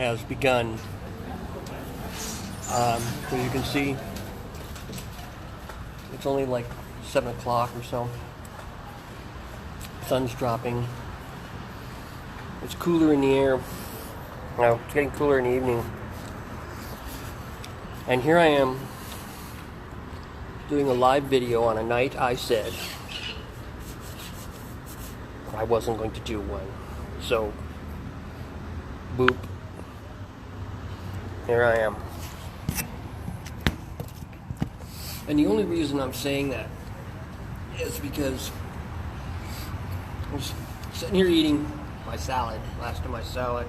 has begun. As you can see, it's only like 7 o'clock or so. Sun's dropping. It's cooler in the air. No, it's getting cooler in the evening. And here I am doing a live video on a night I said I wasn't going to do one. So, boop. Here I am. And the only reason I'm saying that is because I was sitting here eating my salad, last of my salad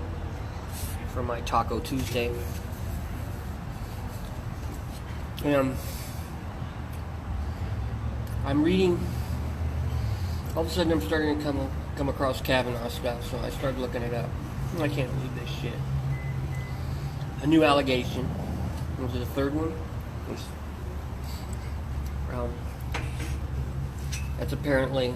from my Taco Tuesday. And I'm reading, all of a sudden I'm starting to come across Kavanaugh stuff, so I started looking it up. I can't believe this shit. A new allegation. Was it the third one? That's apparently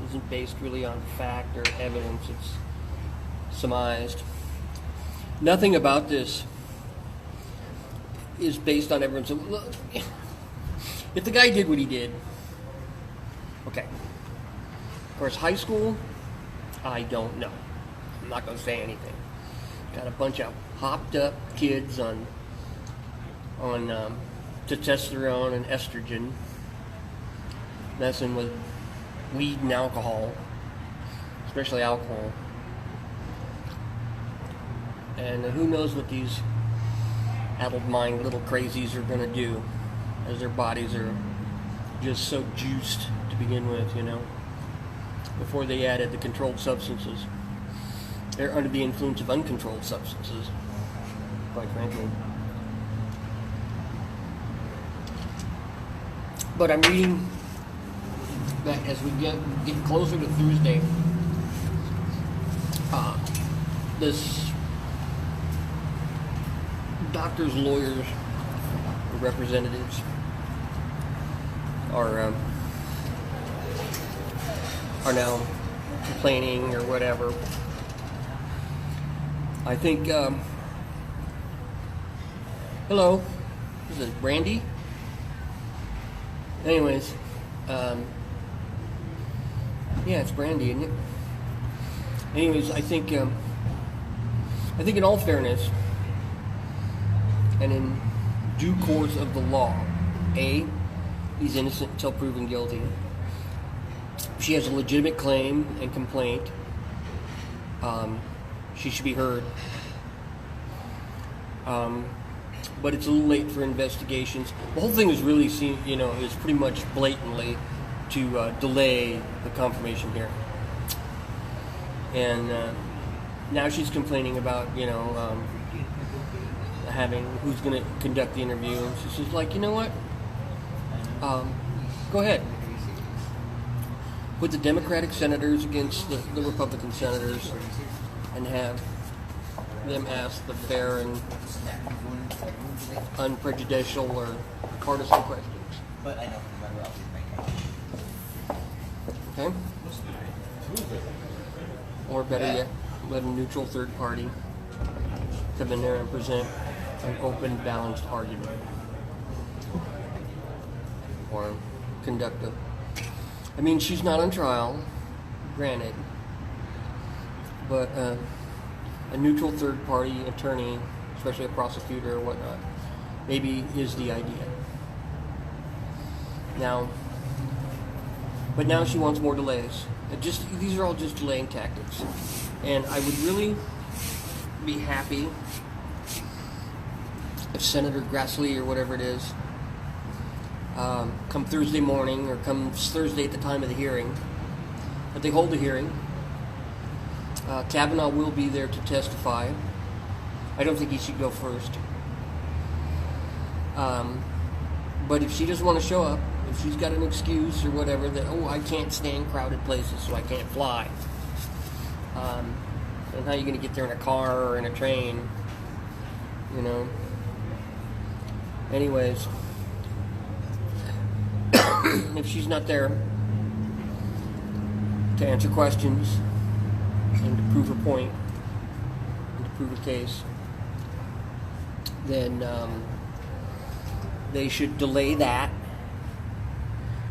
isn't based really on fact or evidence. It's surmised. Nothing about this is based on evidence. Look, if the guy did what he did, okay. Of course, high school, I don't know. I'm not going to say anything. Got a bunch of hopped up kids on testosterone and estrogen, messing with weed and alcohol, especially alcohol. And who knows what these addled mind little crazies are going to do, as their bodies are just so juiced to begin with, you know, before they added the controlled substances. They're under the influence of uncontrolled substances, quite frankly. But I'm reading that as we get closer to Thursday, this doctors, lawyers, representatives are now complaining or whatever. I think, hello, is it Brandy? Anyways, yeah, it's Brandy, isn't it? Anyways, I think in all fairness, and in due course of the law, A, he's innocent until proven guilty. She has a legitimate claim and complaint. She should be heard. But it's a little late for investigations. The whole thing is really seen, is pretty much blatantly to delay the confirmation hearing. And now she's complaining about, having who's going to conduct the interview. And she's like, you know what? Go ahead. Put the Democratic senators against the Republican senators and have them ask the fair and unprejudicial or partisan questions. Okay? Or better yet, let a neutral third party come in there and present an open, balanced argument. Or conduct she's not on trial, granted, but a neutral third party attorney, especially a prosecutor or whatnot, maybe is the idea. But now she wants more delays. These are all just delaying tactics. And I would really be happy if Senator Grassley or whatever it is, come Thursday morning or comes Thursday at the time of the hearing, that they hold the hearing. Kavanaugh will be there to testify. I don't think he should go first. But if she doesn't want to show up, if she's got an excuse or whatever that, I can't stand crowded places, so I can't fly. And how are you going to get there in a car or in a train? Anyways, if she's not there to answer questions and to prove her point and to prove a case, then they should delay that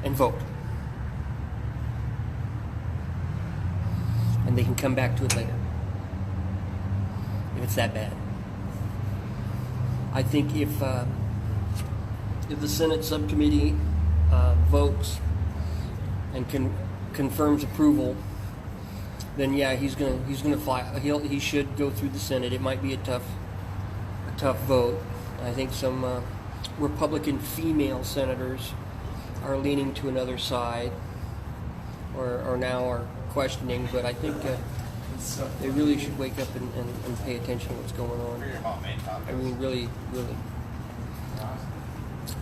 and vote. And they can come back to it later if it's that bad. I think if the Senate subcommittee votes and confirms approval, then yeah, he's gonna fly. He should go through the Senate. It might be a tough vote. I think some Republican female senators are leaning to another side, or now are questioning. But I think they really should wake up and pay attention to what's going on. I mean, really.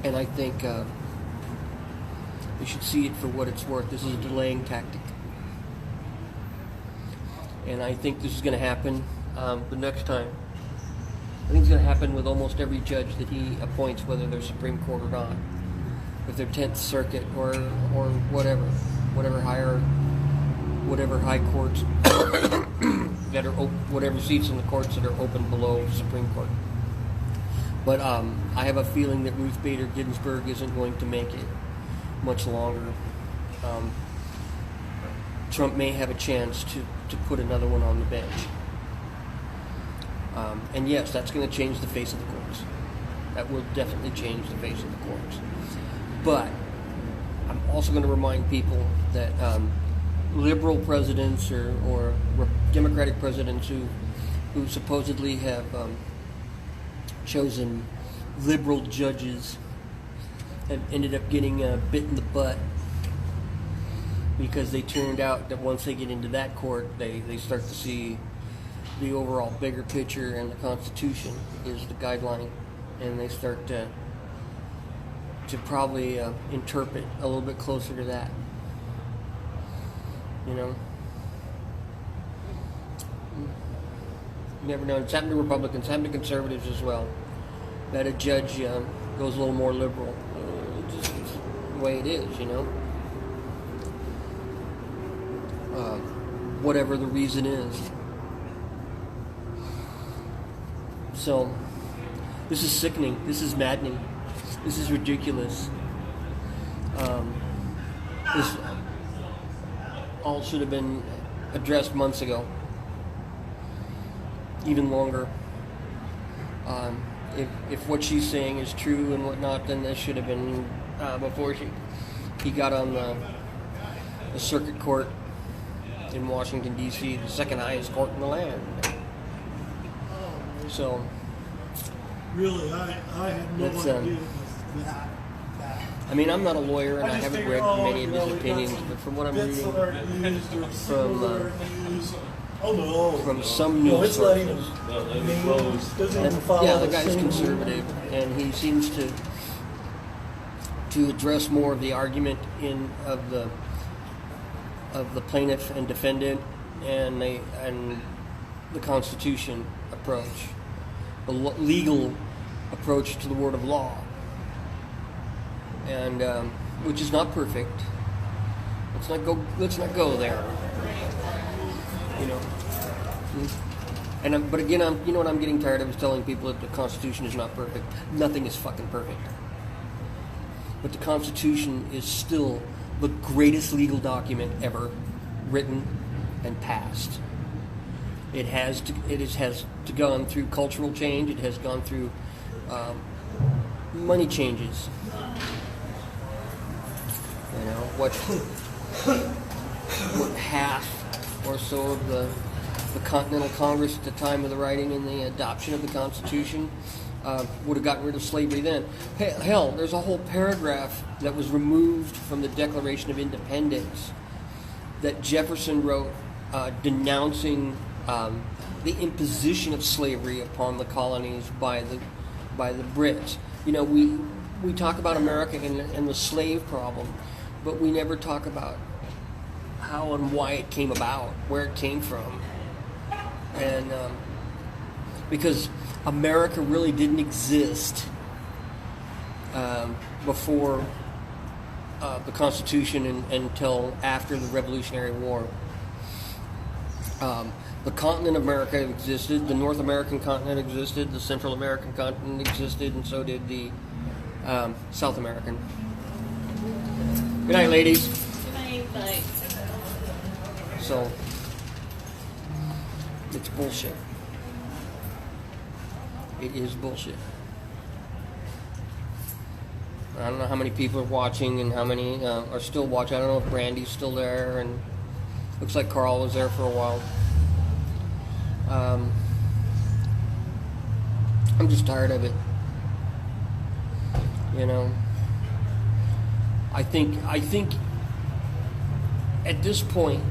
And I think they should see it for what it's worth. This is a delaying tactic. And I think this is going to happen the next time. I think it's going to happen with almost every judge that he appoints, whether they're Supreme Court or not. If they're 10th Circuit or whatever high courts that are whatever seats in the courts that are open below Supreme Court. But I have a feeling that Ruth Bader Ginsburg isn't going to make it much longer. Trump may have a chance to put another one on the bench. And yes, that's going to change the face of the courts. That will definitely change the face of the courts. But I'm also going to remind people that liberal presidents or Democratic presidents who supposedly have chosen liberal judges have ended up getting bit in the butt, because they turned out that once they get into that court, they start to see the overall bigger picture, and the Constitution is the guideline, and they start to probably interpret a little bit closer to that. You know? You never know. It's happened to Republicans, it's happened to conservatives as well. That a judge goes a little more liberal. It's just the way it is, you know? Whatever the reason is. So, this is sickening. This is maddening. This is ridiculous. This all should have been addressed months ago. Even longer. If what she's saying is true and whatnot, then this should have been before he got on the circuit court in Washington, D.C., the second highest court in the land. So, really, I had no idea that. I mean, I'm not a lawyer, and I haven't read many of his opinions, but from what I'm reading from some news sources, the guy's conservative, and he seems to address more of the argument of the plaintiff and defendant and the Constitution approach, the legal approach to the word of law, and which is not perfect. Let's not go there. You know. But again, you know what I'm getting tired of is telling people that the Constitution is not perfect. Nothing is fucking perfect. But the Constitution is still the greatest legal document ever written and passed. It has gone through cultural change. It has gone through money changes. You know, what half or so of the Continental Congress at the time of the writing and the adoption of the Constitution would have gotten rid of slavery then. Hell, there's a whole paragraph that was removed from the Declaration of Independence that Jefferson wrote denouncing the imposition of slavery upon the colonies by the Brits. You know, we talk about America and the slave problem, but we never talk about how and why it came about, where it came from. And because America really didn't exist before the Constitution until after the Revolutionary War. The continent of America existed, the North American continent existed, the Central American continent existed, and so did the South American. Good night, ladies. Good night. So, it's bullshit. It is bullshit. I don't know how many people are watching and how many are still watching. I don't know if Brandy's still there, and looks like Carl was there for a while. I'm just tired of it. You know, I think at this point,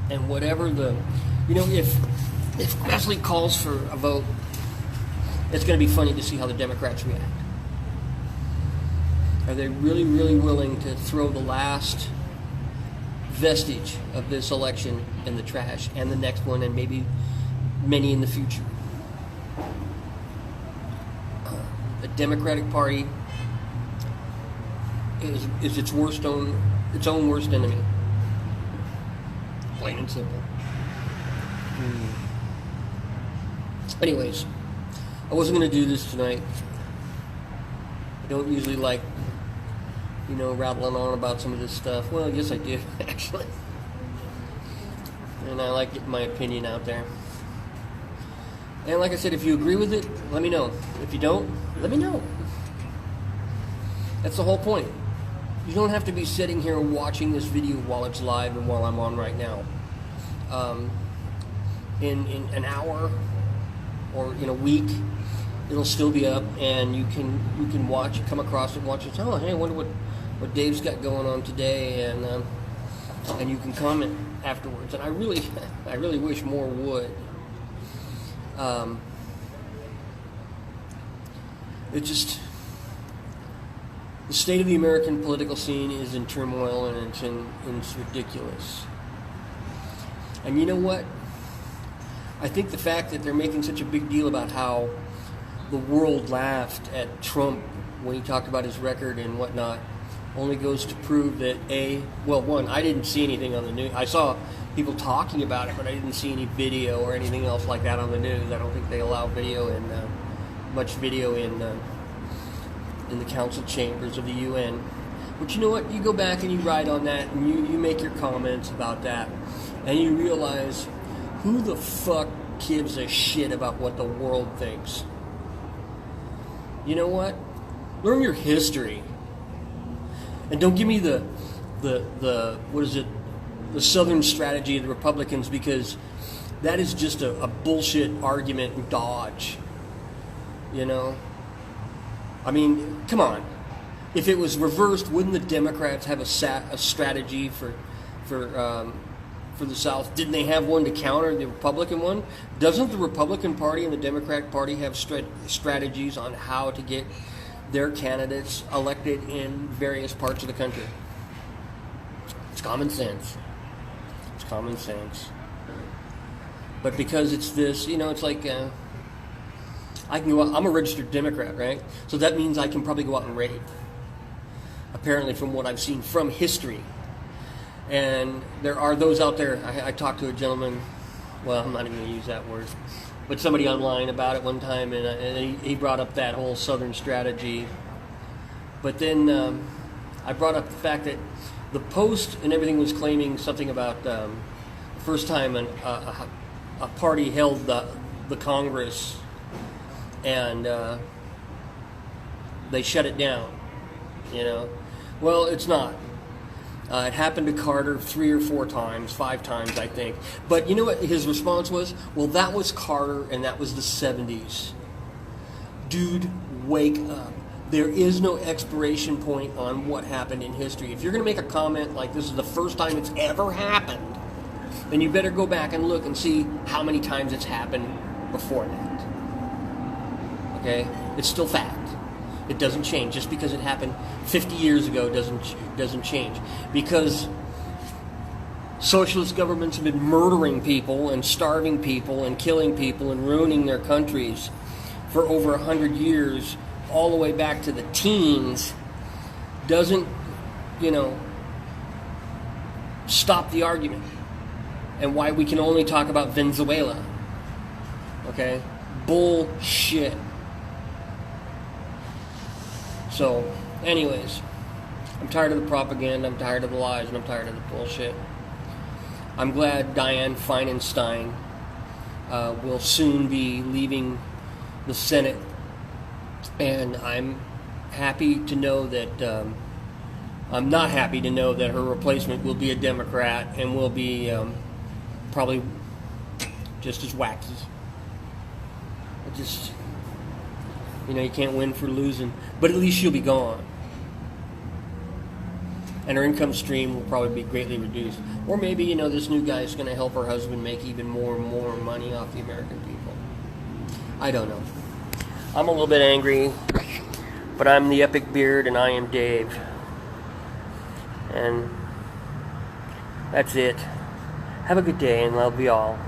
and whatever if Grassley calls for a vote, it's going to be funny to see how the Democrats react. Are they really, really willing to throw the last vestige of this election in the trash, and the next one, and maybe many in the future? The Democratic Party is its own worst enemy. Plain and simple. Anyways, I wasn't going to do this tonight. I don't usually like, rattling on about some of this stuff. Well, yes, I do, actually. And I like getting my opinion out there. And like I said, if you agree with it, let me know. If you don't, let me know. That's the whole point. You don't have to be sitting here watching this video while it's live and while I'm on right now. In an hour or in a week, it'll still be up, and you can watch, come across it, watch it. Oh, hey, I wonder what Dave's got going on today, and you can comment afterwards. And I really wish more would. The state of the American political scene is in turmoil, and it's ridiculous. And you know what? I think the fact that they're making such a big deal about how the world laughed at Trump when he talked about his record and whatnot only goes to prove that one, I didn't see anything on the news. I saw people talking about it, but I didn't see any video or anything else like that on the news. I don't think they allow video in much video in the council chambers of the UN. But you know what? You go back and you write on that, and you make your comments about that, and you realize, who the fuck gives a shit about what the world thinks? You know what? Learn your history. And don't give me the Southern strategy of the Republicans, because that is just a bullshit argument and dodge. I mean, come on. If it was reversed, wouldn't the Democrats have a strategy for the South? Didn't they have one to counter the Republican one? Doesn't the Republican Party and the Democratic Party have strategies on how to get their candidates elected in various parts of the country? It's common sense. It's common sense. But because it's this, it's like, I can go out, I'm a registered Democrat, right? So that means I can probably go out and raid. Apparently, from what I've seen from history. And there are those out there. I talked to a gentleman, well, I'm not even going to use that word, but somebody online about it one time, and he brought up that whole Southern strategy. But then I brought up the fact that the Post and everything was claiming something about the first time a party held the Congress, and they shut it down, Well, it's not. It happened to Carter 3 or 4 times, 5 times, I think. But you know what his response was? Well, that was Carter, and that was the 70s. Dude, wake up. There is no expiration point on what happened in history. If you're going to make a comment like this is the first time it's ever happened, then you better go back and look and see how many times it's happened before that. Okay? It's still fact. It doesn't change. Just because it happened 50 years ago doesn't change. Because socialist governments have been murdering people and starving people and killing people and ruining their countries for over 100 years, all the way back to the teens, doesn't, stop the argument. and why we can only talk about Venezuela. Okay? Bullshit. So, anyways, I'm tired of the propaganda, I'm tired of the lies, and I'm tired of the bullshit. I'm glad Dianne Feinstein will soon be leaving the Senate, and I'm happy to know that I'm not happy to know that her replacement will be a Democrat and will be probably just as wacky. Just, you can't win for losing, but at least she'll be gone. And her income stream will probably be greatly reduced. Or maybe, this new guy is going to help her husband make even more and more money off the American people. I don't know. I'm a little bit angry, but I'm the Epic Beard and I am Dave. And that's it. Have a good day and love you all.